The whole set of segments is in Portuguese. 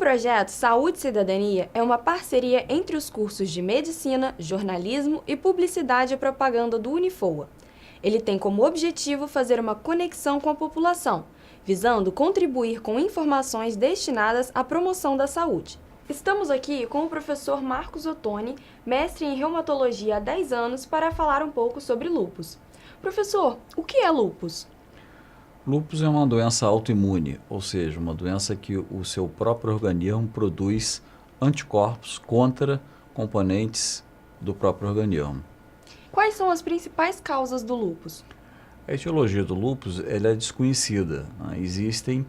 projeto Saúde e Cidadania é uma parceria entre os cursos de Medicina, Jornalismo e Publicidade e Propaganda do Unifoa. Ele tem como objetivo fazer uma conexão com a população, visando contribuir com informações destinadas à promoção da saúde. Estamos aqui com o professor Marcos Ottoni, mestre em reumatologia há 10 anos, para falar um pouco sobre lúpus. Professor, o que é lúpus? Lúpus é uma doença autoimune, ou seja, uma doença que o seu próprio organismo produz anticorpos contra componentes do próprio organismo. Quais são as principais causas do lúpus? A etiologia do lúpus ela é desconhecida, né? Existem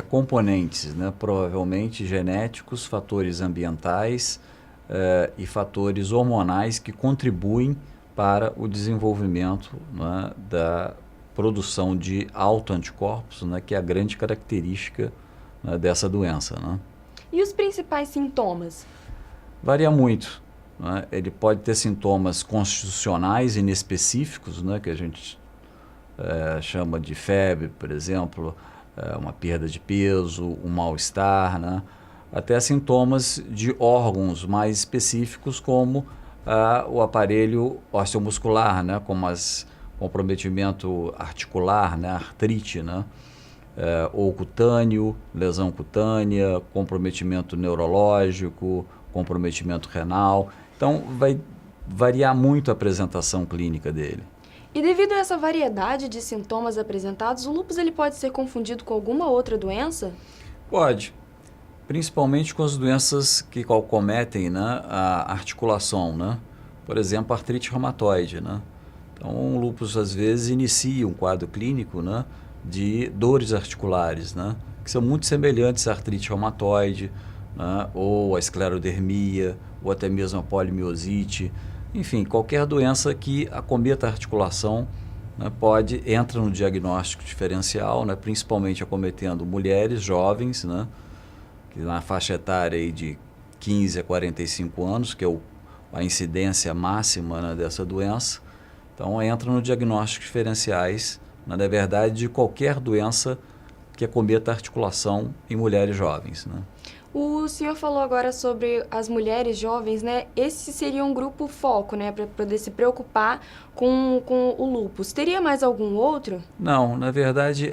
componentes, né, provavelmente genéticos, fatores ambientais e fatores hormonais que contribuem para o desenvolvimento, né, da produção de autoanticorpos, né, que é a grande característica, né, dessa doença, né? E os principais sintomas? Varia muito, né? Ele pode ter sintomas constitucionais inespecíficos, né, que a gente chama de febre, por exemplo, uma perda de peso, um mal-estar, né? Até sintomas de órgãos mais específicos, como o aparelho osteomuscular, né, como comprometimento articular, né, artrite, né, ou cutâneo, lesão cutânea, comprometimento neurológico, comprometimento renal. Então, vai variar muito a apresentação clínica dele. E devido a essa variedade de sintomas apresentados, o lúpus ele pode ser confundido com alguma outra doença? Pode, principalmente com as doenças que cometem, né, a articulação, né? Por exemplo, a artrite reumatoide, né? Então, o lúpus às vezes inicia um quadro clínico, né, de dores articulares, né, que são muito semelhantes à artrite reumatoide, né, ou a esclerodermia, ou até mesmo a polimiosite. Enfim, qualquer doença que acometa a articulação, né, entra no diagnóstico diferencial, né, principalmente acometendo mulheres jovens, né, que na faixa etária aí de 15 a 45 anos, que é a incidência máxima, né, dessa doença. Então, entra no diagnóstico diferenciais, na verdade, de qualquer doença que acometa a articulação em mulheres jovens, né? O senhor falou agora sobre as mulheres jovens, né? Esse seria um grupo foco, né, para poder se preocupar com o lúpus. Teria mais algum outro? Não, na verdade,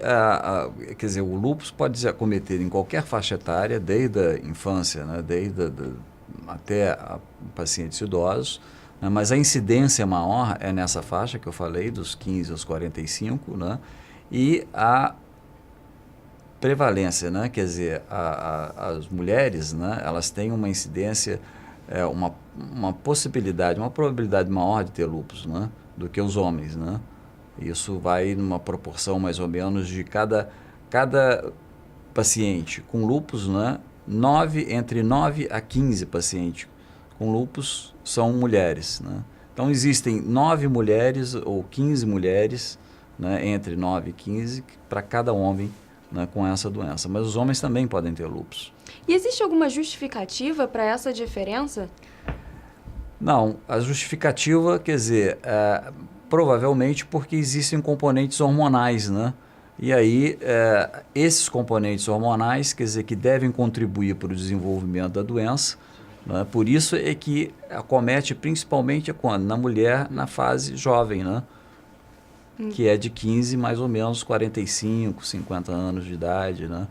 quer dizer, o lúpus pode ser acometido em qualquer faixa etária, desde a infância, né, até pacientes idosos, né, mas a incidência maior é nessa faixa que eu falei, dos 15 aos 45, né, e a prevalência, né, quer dizer, as mulheres, né, elas têm uma incidência, uma possibilidade, uma probabilidade maior de ter lúpus, né, do que os homens, né? Isso vai numa proporção mais ou menos de cada paciente com lúpus, né, entre 9 a 15 pacientes com lúpus são mulheres, né? Então, existem 9 mulheres ou 15 mulheres, né, entre 9 e 15, para cada homem, né, com essa doença. Mas os homens também podem ter lúpus. E existe alguma justificativa para essa diferença? Não, a justificativa, quer dizer, provavelmente porque existem componentes hormonais, né? E aí, esses componentes hormonais, quer dizer, que devem contribuir para o desenvolvimento da doença, né? Por isso é que acomete principalmente quando? Na mulher, na fase jovem, né? Que é de 15, mais ou menos, 45, 50 anos de idade, né?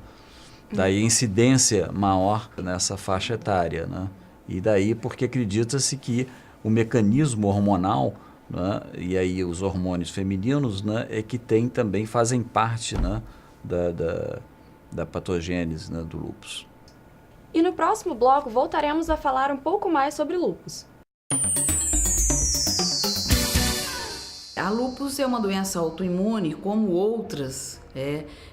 Daí a incidência maior nessa faixa etária, né? E daí porque acredita-se que o mecanismo hormonal, né, e aí os hormônios femininos, né, é que também fazem parte, né, da patogênese, né, do lúpus. E no próximo bloco voltaremos a falar um pouco mais sobre lúpus. A lúpus é uma doença autoimune, como outras,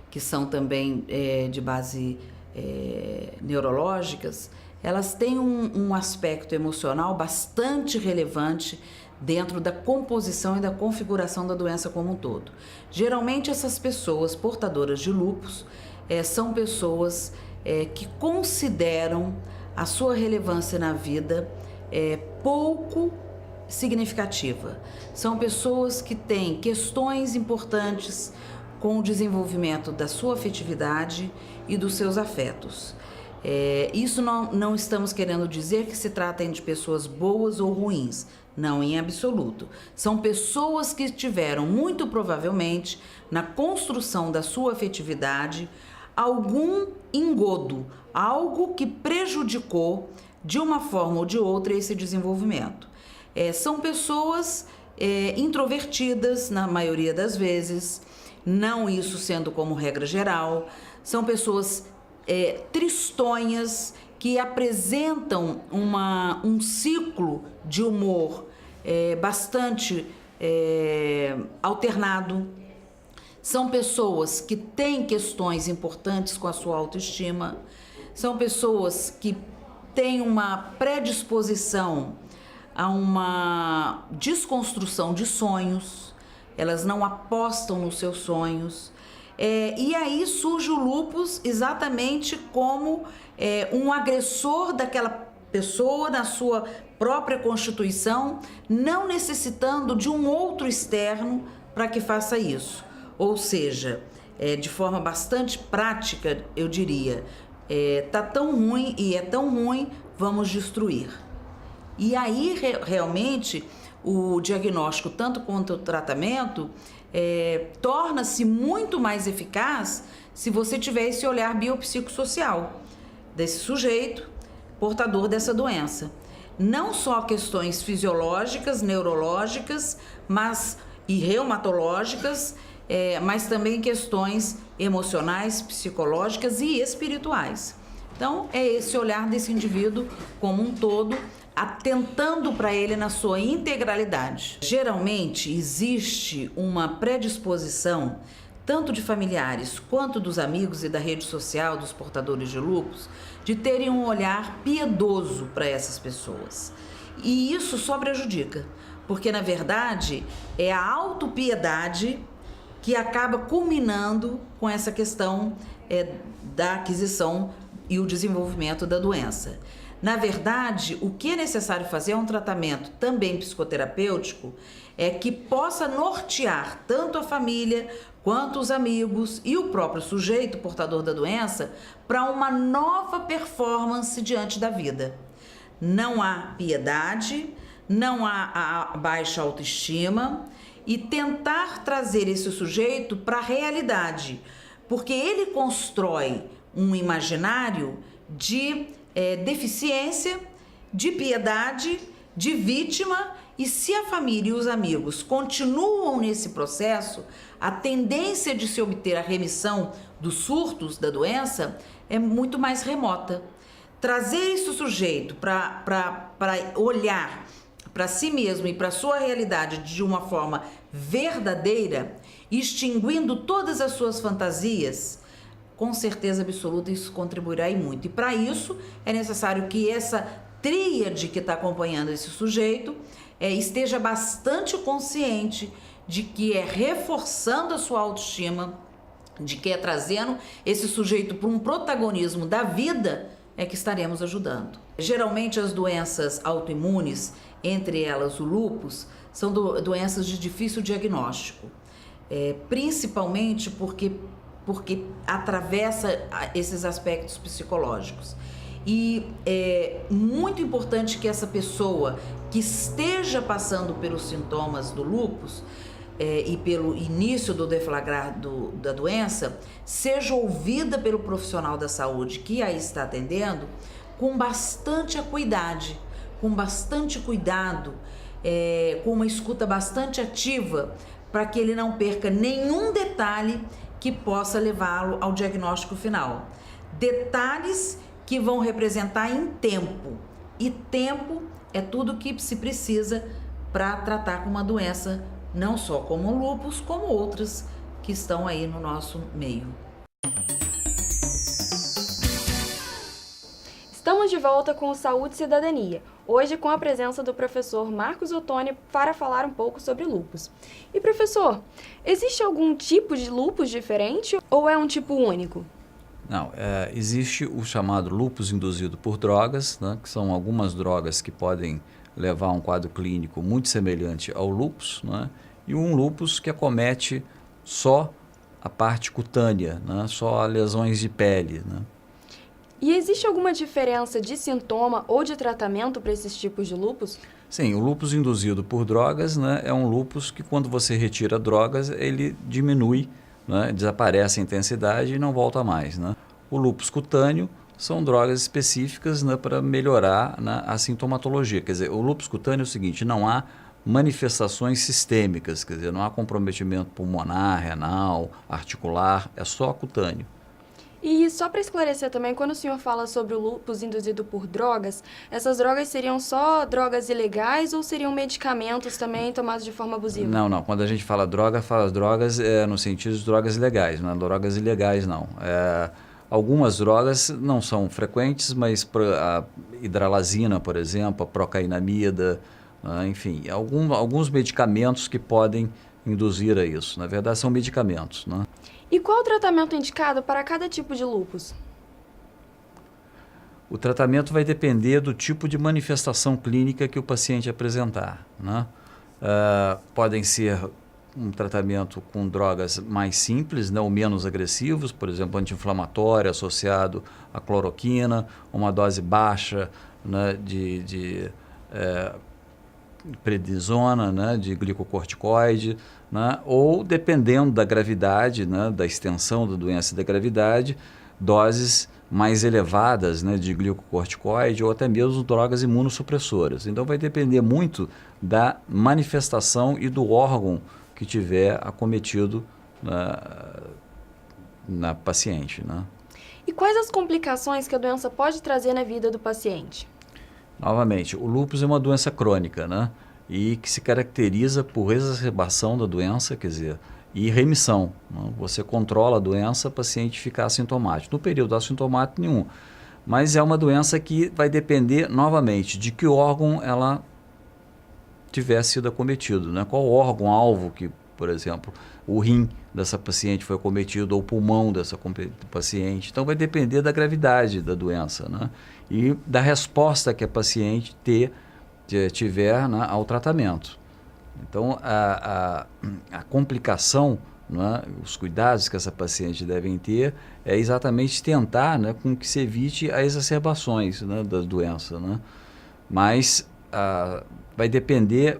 que são também de base neurológicas. Elas têm um aspecto emocional bastante relevante dentro da composição e da configuração da doença como um todo. Geralmente, essas pessoas portadoras de lúpus são pessoas que consideram a sua relevância na vida pouco significativa. São pessoas que têm questões importantes com o desenvolvimento da sua afetividade e dos seus afetos. Isso não estamos querendo dizer que se tratem de pessoas boas ou ruins, não em absoluto. São pessoas que tiveram, muito provavelmente, na construção da sua afetividade, algum engodo, algo que prejudicou de uma forma ou de outra esse desenvolvimento. São pessoas introvertidas, na maioria das vezes, não isso sendo como regra geral, são pessoas tristonhas, que apresentam um ciclo de humor bastante alternado. São pessoas que têm questões importantes com a sua autoestima, são pessoas que têm uma predisposição a uma desconstrução de sonhos, elas não apostam nos seus sonhos. E aí surge o lúpus exatamente como um agressor daquela pessoa na sua própria constituição, não necessitando de um outro externo para que faça isso. Ou seja, de forma bastante prática, eu diria, tá tão ruim e é tão ruim, vamos destruir. E aí realmente o diagnóstico, tanto quanto o tratamento, torna-se muito mais eficaz se você tiver esse olhar biopsicossocial desse sujeito portador dessa doença. Não só questões fisiológicas, neurológicas, e reumatológicas, mas também questões emocionais, psicológicas e espirituais. Então, é esse olhar desse indivíduo como um todo, atentando para ele na sua integralidade. Geralmente existe uma predisposição, tanto de familiares quanto dos amigos e da rede social dos portadores de lúpus, de terem um olhar piedoso para essas pessoas. E isso só prejudica, porque na verdade é a autopiedade que acaba culminando com essa questão da aquisição e o desenvolvimento da doença. Na verdade, o que é necessário fazer é um tratamento também psicoterapêutico que possa nortear tanto a família quanto os amigos e o próprio sujeito portador da doença para uma nova performance diante da vida. Não há piedade, não há a baixa autoestima e tentar trazer esse sujeito para a realidade, porque ele constrói um imaginário de deficiência, de piedade, de vítima, e se a família e os amigos continuam nesse processo, a tendência de se obter a remissão dos surtos da doença é muito mais remota. Trazer esse sujeito para olhar para si mesmo e para a sua realidade de uma forma verdadeira, extinguindo todas as suas fantasias, com certeza absoluta isso contribuirá e muito. E para isso é necessário que essa tríade que está acompanhando esse sujeito esteja bastante consciente de que é reforçando a sua autoestima, de que é trazendo esse sujeito para um protagonismo da vida, que estaremos ajudando. Geralmente as doenças autoimunes, entre elas o lúpus, são doenças de difícil diagnóstico, principalmente porque atravessa esses aspectos psicológicos. E é muito importante que essa pessoa que esteja passando pelos sintomas do lúpus e pelo início do deflagrar da doença, seja ouvida pelo profissional da saúde que aí está atendendo com bastante acuidade, com bastante cuidado, com uma escuta bastante ativa, para que ele não perca nenhum detalhe que possa levá-lo ao diagnóstico final. Detalhes que vão representar em tempo, e tempo é tudo que se precisa para tratar com uma doença, não só como o lúpus, como outras que estão aí no nosso meio. Estamos de volta com o Saúde e Cidadania, hoje com a presença do professor Marcos Ottoni para falar um pouco sobre lúpus. E professor, existe algum tipo de lúpus diferente ou é um tipo único? Não, existe o chamado lúpus induzido por drogas, né, que são algumas drogas que podem levar a um quadro clínico muito semelhante ao lúpus, né, e um lúpus que acomete só a parte cutânea, né, só lesões de pele, né. E existe alguma diferença de sintoma ou de tratamento para esses tipos de lúpus? Sim, o lúpus induzido por drogas, né, é um lúpus que quando você retira drogas, ele diminui, né, desaparece a intensidade e não volta mais, né? O lúpus cutâneo são drogas específicas, né, para melhorar, né, a sintomatologia. Quer dizer, o lúpus cutâneo é o seguinte, não há manifestações sistêmicas, quer dizer, não há comprometimento pulmonar, renal, articular, é só cutâneo. E só para esclarecer também, quando o senhor fala sobre o lúpus induzido por drogas, essas drogas seriam só drogas ilegais ou seriam medicamentos também tomados de forma abusiva? Não. Quando a gente fala drogas no sentido de drogas legais, não é drogas ilegais, não. Algumas drogas não são frequentes, mas a hidralazina, por exemplo, a procainamida, né, enfim, alguns medicamentos que podem induzir a isso. Na verdade, são medicamentos, né? E qual o tratamento indicado para cada tipo de lúpus? O tratamento vai depender do tipo de manifestação clínica que o paciente apresentar, né? Podem ser um tratamento com drogas mais simples, né, ou menos agressivos, por exemplo, anti-inflamatório associado à cloroquina, uma dose baixa, né, de prednisona, né, de glicocorticoide, né, ou dependendo da gravidade, né, da extensão da doença e da gravidade, doses mais elevadas, né, de glicocorticoide ou até mesmo drogas imunossupressoras. Então vai depender muito da manifestação e do órgão que tiver acometido na paciente, né? E quais as complicações que a doença pode trazer na vida do paciente? Novamente, o lúpus é uma doença crônica, né? E que se caracteriza por exacerbação da doença, quer dizer, e remissão, né? Você controla a doença, o paciente fica assintomático. No período assintomático nenhum. Mas é uma doença que vai depender, novamente, de que órgão ela tiver sido acometido, né? Qual órgão-alvo que, por exemplo, o rim dessa paciente foi acometido ou o pulmão dessa paciente. Então vai depender da gravidade da doença, né? E da resposta que a paciente tiver, né, ao tratamento. Então a complicação, né, os cuidados que essa paciente devem ter é exatamente tentar, né, com que se evite as exacerbações, né, da doença, né? Mas vai depender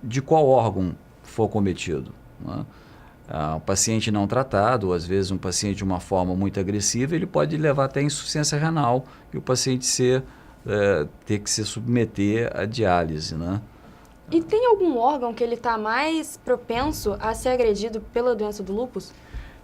de qual órgão for cometido, né? Um paciente não tratado, ou às vezes um paciente de uma forma muito agressiva, ele pode levar até insuficiência renal e o paciente ter que se submeter à diálise, né? E tem algum órgão que ele está mais propenso a ser agredido pela doença do lúpus?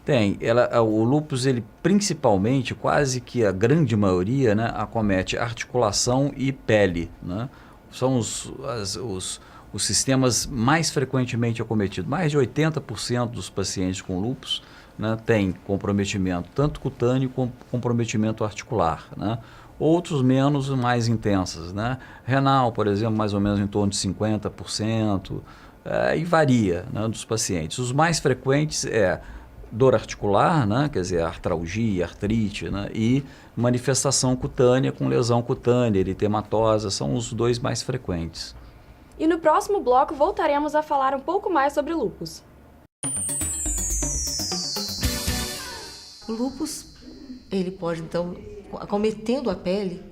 Tem. O lúpus, ele principalmente, quase que a grande maioria, né, acomete articulação e pele, né? São os sistemas mais frequentemente acometidos. Mais de 80% dos pacientes com lúpus, né, têm comprometimento tanto cutâneo como comprometimento articular, né? Outros menos, mais intensas, né? Renal, por exemplo, mais ou menos em torno de 50%, e varia, né, dos pacientes. Os mais frequentes é dor articular, né, quer dizer, artralgia, artrite, né, e manifestação cutânea com lesão cutânea, eritematosa, são os dois mais frequentes. E no próximo bloco voltaremos a falar um pouco mais sobre o lúpus. O lúpus, ele pode, então, acometendo a pele,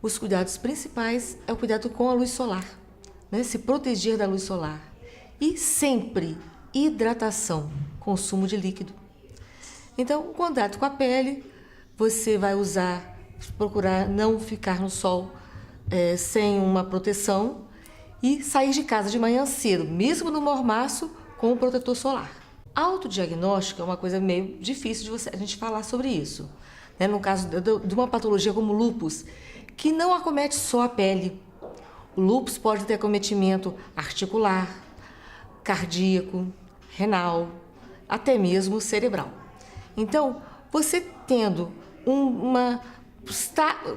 os cuidados principais é o cuidado com a luz solar, né? Se proteger da luz solar. E sempre hidratação, consumo de líquido. Então, o contato com a pele, você vai procurar não ficar no sol sem uma proteção e sair de casa de manhã cedo, mesmo no mormaço, com o protetor solar. Autodiagnóstico é uma coisa meio difícil de a gente falar sobre isso. Né? No caso de uma patologia como o lúpus, que não acomete só a pele. O lúpus pode ter acometimento articular, cardíaco, renal, até mesmo cerebral. Então, você tendo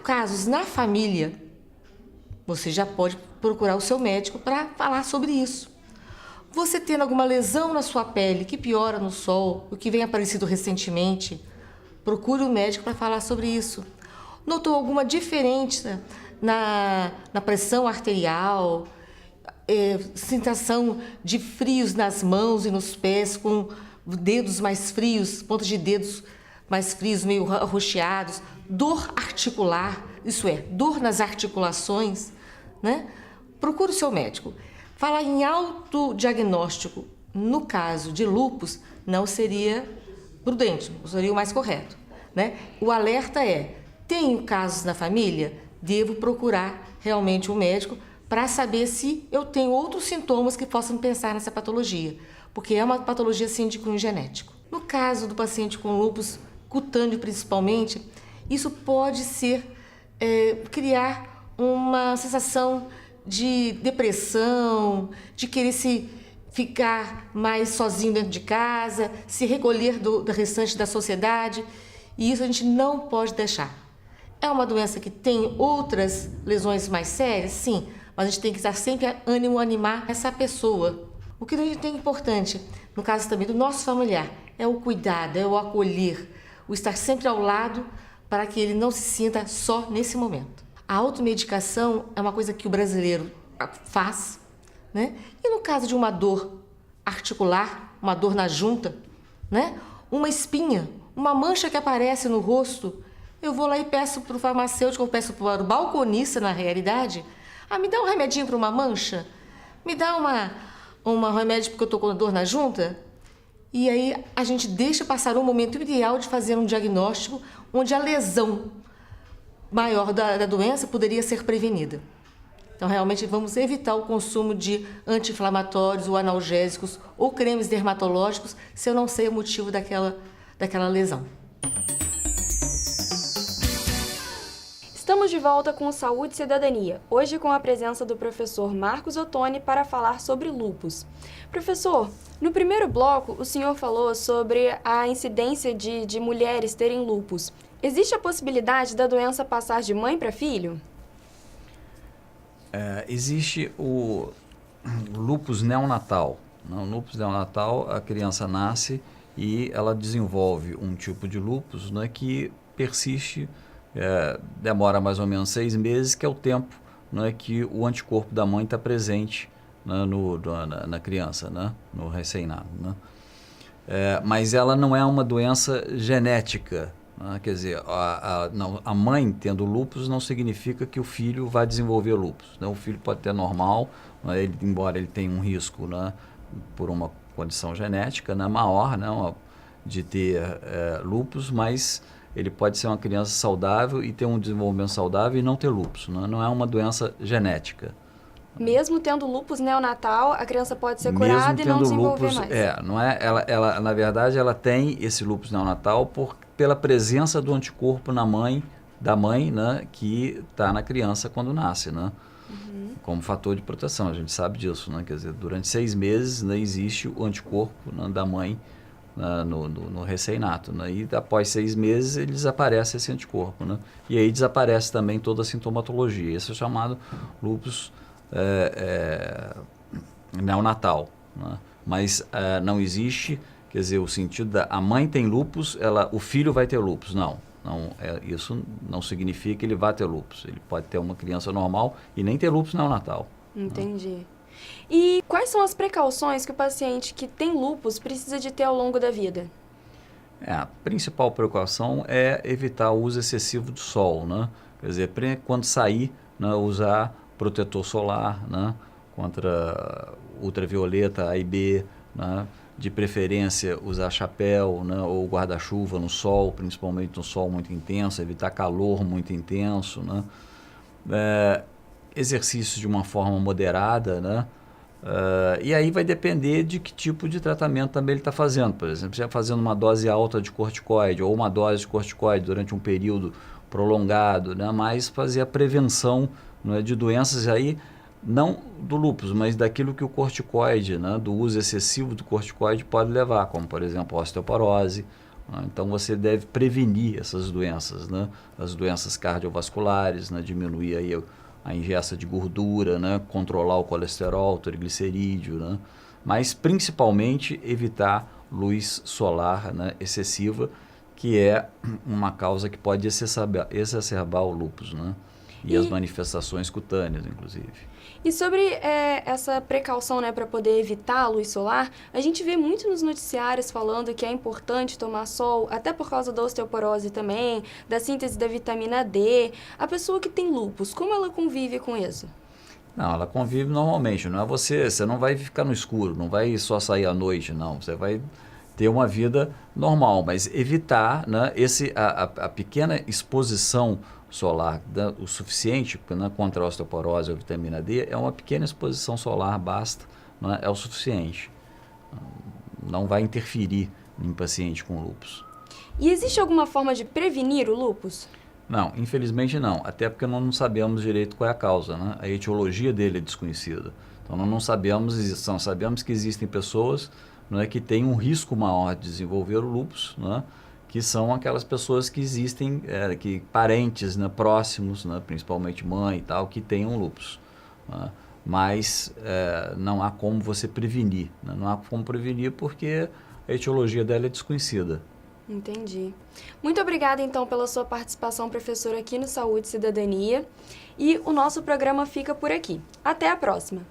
casos na família, você já pode procurar o seu médico para falar sobre isso. Você tendo alguma lesão na sua pele que piora no sol, o que vem aparecido recentemente, procure o médico para falar sobre isso. Notou alguma diferença na pressão arterial, sensação de frios nas mãos e nos pés, com dedos mais frios, pontas de dedos mais frios, meio arroxeados, dor articular, isso é, dor nas articulações, né? Procure o seu médico. Falar em autodiagnóstico no caso de lúpus não seria prudente, não seria o mais correto, né? O alerta é: tenho casos na família? Devo procurar realmente um médico para saber se eu tenho outros sintomas que possam pensar nessa patologia, porque é uma patologia sim de cunho genético. No caso do paciente com lúpus cutâneo principalmente, isso pode ser criar uma sensação de depressão, de querer se ficar mais sozinho dentro de casa, se recolher do restante da sociedade, e isso a gente não pode deixar. É uma doença que tem outras lesões mais sérias? Sim, mas a gente tem que estar sempre animar essa pessoa. O que a gente tem importante, no caso também do nosso familiar, é o cuidado, é o acolher, o estar sempre ao lado para que ele não se sinta só nesse momento. A automedicação é uma coisa que o brasileiro faz, né? E no caso de uma dor articular, uma dor na junta, né? Uma espinha, uma mancha que aparece no rosto, eu vou lá e peço para o farmacêutico, eu peço para o balconista, na realidade, me dá um remedinho para uma mancha, me dá um remédio porque eu estou com dor na junta. E aí a gente deixa passar um momento ideal de fazer um diagnóstico onde a lesão maior da doença poderia ser prevenida. Então, realmente, vamos evitar o consumo de anti-inflamatórios ou analgésicos ou cremes dermatológicos se eu não sei o motivo daquela lesão. Estamos de volta com Saúde e Cidadania, hoje com a presença do professor Marcos Ottoni para falar sobre lúpus. Professor, no primeiro bloco, o senhor falou sobre a incidência de mulheres terem lúpus. Existe a possibilidade da doença passar de mãe para filho? Existe o lúpus neonatal. No lúpus neonatal, a criança nasce e ela desenvolve um tipo de lúpus, né, que persiste, demora mais ou menos 6 meses, que é o tempo, né, que o anticorpo da mãe está presente, né, na criança, né, no recém-nascido. Né? Mas ela não é uma doença genética. Quer dizer, a mãe tendo lúpus não significa que o filho vai desenvolver lúpus. Né? O filho pode ter normal, né? Embora ele tenha um risco, né, por uma condição genética, né, maior, né, de ter lúpus, mas ele pode ser uma criança saudável e ter um desenvolvimento saudável e não ter lúpus. Né? Não é uma doença genética. Mesmo tendo lúpus neonatal, a criança pode ser curada e não desenvolver mais. Não é, ela, na verdade, ela tem esse lúpus neonatal pela presença do anticorpo da mãe, né, que está na criança quando nasce, né? Uhum. Como fator de proteção, a gente sabe disso, né? Quer dizer, durante 6 meses, né, existe o anticorpo, né, da mãe, né, no recém-nato, né? E após 6 meses ele desaparece esse anticorpo, né? E aí desaparece também toda a sintomatologia. Esse é chamado lúpus neonatal, né? Mas não existe, quer dizer, o sentido a mãe tem lúpus, o filho vai ter lúpus. Isso não significa que ele vai ter lúpus. Ele pode ter uma criança normal e nem ter lúpus neonatal. Entendi. Né? E quais são as precauções que o paciente que tem lúpus precisa de ter ao longo da vida? A principal precaução é evitar o uso excessivo do sol, né? Quer dizer, quando sair, né, usar protetor solar, né, contra ultravioleta A e B, né, de preferência usar chapéu, né, ou guarda-chuva no sol, principalmente no sol muito intenso, evitar calor muito intenso, né, exercícios de uma forma moderada, né, e aí vai depender de que tipo de tratamento também ele está fazendo. Por exemplo, se está fazendo uma dose alta de corticoide ou uma dose de corticoide durante um período prolongado, né, mas fazer a prevenção, né, de doenças aí, não do lúpus, mas daquilo que o corticoide, né, do uso excessivo do corticoide pode levar, como por exemplo a osteoporose. Né? Então você deve prevenir essas doenças, né, as doenças cardiovasculares, né, diminuir aí a ingesta de gordura, né, controlar o colesterol, o triglicerídeo, né, mas principalmente evitar luz solar, né, excessiva, que é uma causa que pode exacerbar o lúpus, né? E as manifestações cutâneas, inclusive. E sobre essa precaução, né, para poder evitar a luz solar, a gente vê muito nos noticiários falando que é importante tomar sol, até por causa da osteoporose também, da síntese da vitamina D. A pessoa que tem lúpus, como ela convive com isso? Não, ela convive normalmente, não é você não vai ficar no escuro, não vai só sair à noite, não, você vai ter uma vida normal, mas evitar, né, a pequena exposição solar, o suficiente, né, contra a osteoporose ou a vitamina D, é uma pequena exposição solar, basta, né, é o suficiente, não vai interferir em paciente com lúpus. E existe alguma forma de prevenir o lúpus? Não, infelizmente não, até porque nós não sabemos direito qual é a causa, né? A etiologia dele é desconhecida. Então nós não sabemos, sabemos que existem pessoas, né, que têm um risco maior de desenvolver o lúpus, né, que são aquelas pessoas que existem, que parentes, né, próximos, né, principalmente mãe e tal, que tenham lúpus. Né? Mas não há como você prevenir, né? Não há como prevenir porque a etiologia dela é desconhecida. Entendi. Muito obrigada, então, pela sua participação, professora, aqui no Saúde e Cidadania. E o nosso programa fica por aqui. Até a próxima!